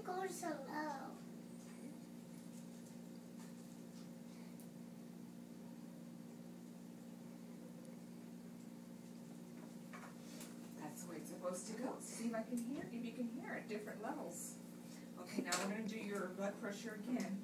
it goes so low? That's the way it's supposed to go. See if I can hear, if you can hear at different levels. Okay, now we're going to do your blood pressure again.